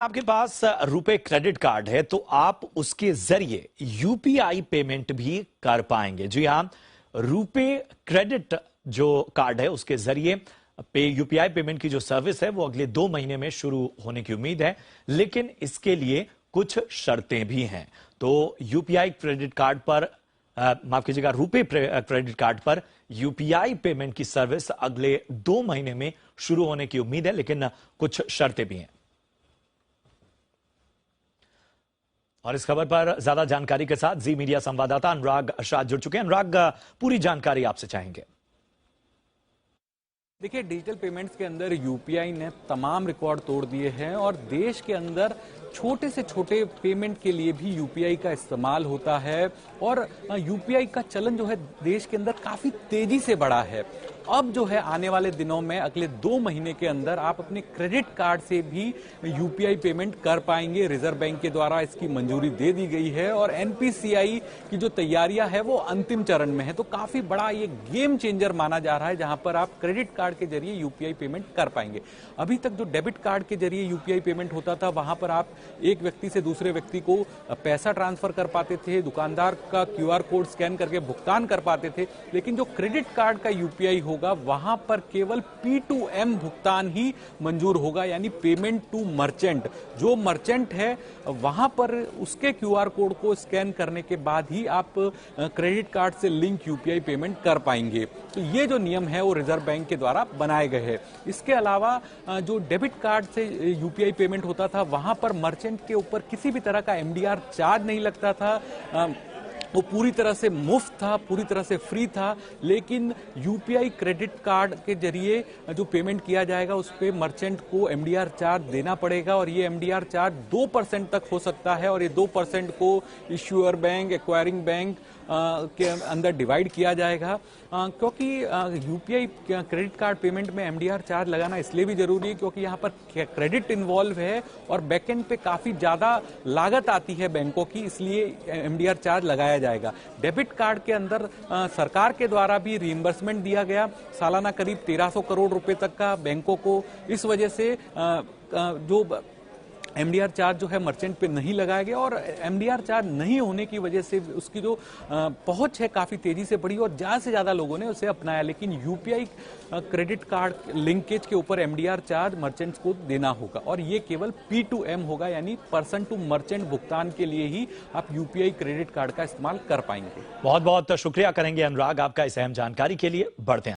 आपके पास रुपए credit card है तो आप उसके जरिए यूपीआई पेमेंट भी कर पाएंगे। जी हां, रुपे क्रेडिट जो कार्ड है उसके जरिए यूपीआई पेमेंट की जो सर्विस है वो अगले 2 महीने में शुरू होने की उम्मीद है, लेकिन इसके लिए कुछ शर्तें भी हैं। तो यूपीआई क्रेडिट कार्ड पर माफ कीजिएगा, रुपे क्रेडिट कार्ड पर यूपीआई पेमेंट की सर्विस अगले 2 महीने में शुरू होने की उम्मीद है, लेकिन कुछ शर्तें भी हैं। और इस खबर पर ज्यादा जानकारी के साथ जी मीडिया संवाददाता अनुराग अशराद जुड़ चुके हैं। अनुराग, पूरी जानकारी आपसे चाहेंगे। देखिए, डिजिटल पेमेंट्स के अंदर यूपीआई ने तमाम रिकॉर्ड तोड़ दिए हैं और देश के अंदर छोटे से छोटे पेमेंट के लिए भी यूपीआई का इस्तेमाल होता है और यूपीआई का चलन जो है देश के अंदर काफी तेजी से बढ़ा है। अब जो है आने वाले दिनों में अगले 2 महीने के अंदर आप अपने क्रेडिट कार्ड से भी यूपीआई पेमेंट कर पाएंगे। रिजर्व बैंक के द्वारा इसकी मंजूरी दे दी गई है और एनपीसीआई की जो तैयारियां है वो अंतिम चरण में है। तो काफी बड़ा ये गेम चेंजर माना जा रहा है, जहां पर आप क्रेडिट कार्ड के जरिए यूपीआई पेमेंट कर पाएंगे। अभी तक जो डेबिट कार्ड के जरिए यूपीआई पेमेंट होता था, वहां पर आप एक व्यक्ति से दूसरे व्यक्ति को पैसा ट्रांसफर कर पाते थे, दुकानदार का क्यूआर कोड स्कैन करके भुगतान कर पाते थे, लेकिन जो क्रेडिट कार्ड का यूपीआई होगा वहां पर केवल P2M भुगतान ही मंजूर होगा, यानी पेमेंट टू मर्चेंट। जो मर्चेंट है वहां पर उसके क्यूआर कोड को स्कैन करने के बाद ही आप क्रेडिट कार्ड से लिंक यूपीआई पेमेंट कर पाएंगे। तो ये जो नियम है वो रिजर्व बैंक के द्वारा बनाए गए हैं। इसके अलावा जो डेबिट कार्ड से यूपीआई पेमेंट होता था वहां पर मर्चेंट के ऊपर किसी भी तरह का एमडीआर चार्ज नहीं लगता था, वो पूरी तरह से मुफ्त था, पूरी तरह से फ्री था। लेकिन यूपीआई क्रेडिट कार्ड के जरिए जो पेमेंट किया जाएगा उस पे मर्चेंट को एमडीआर चार्ज देना पड़ेगा और ये एमडीआर चार्ज 2% तक हो सकता है और ये 2% को इश्यूअर बैंक, एक्वायरिंग बैंक के अंदर डिवाइड किया जाएगा, क्योंकि यूपीआई क्रेडिट कार्ड पेमेंट में एमडीआर चार्ज लगाना इसलिए भी जरूरी है क्योंकि यहाँ पर क्रेडिट इन्वॉल्व है और बैकएंड पे काफी ज्यादा लागत आती है बैंकों की, इसलिए एमडीआर चार्ज लगाया जाएगा। डेबिट कार्ड के अंदर सरकार के द्वारा भी रिइंबर्समेंट दिया गया, सालाना करीब 1300 करोड़ रुपए तक का बैंकों को। इस वजह से जो एमडीआर चार्ज जो है मर्चेंट पे नहीं लगाया गया और एमडीआर चार्ज नहीं होने की वजह से उसकी जो पहुंच है काफी तेजी से बढ़ी और ज्यादा से ज्यादा लोगों ने उसे अपनाया। लेकिन यूपीआई क्रेडिट कार्ड लिंकेज के ऊपर एमडीआर चार्ज मर्चेंट्स को देना होगा और ये केवल P2M होगा, यानी पर्सन टू मर्चेंट भुगतान के लिए ही आप यूपीआई क्रेडिट कार्ड का इस्तेमाल कर पाएंगे। बहुत बहुत शुक्रिया करेंगे अनुराग आपका इस अहम जानकारी के लिए। बढ़ते हैं।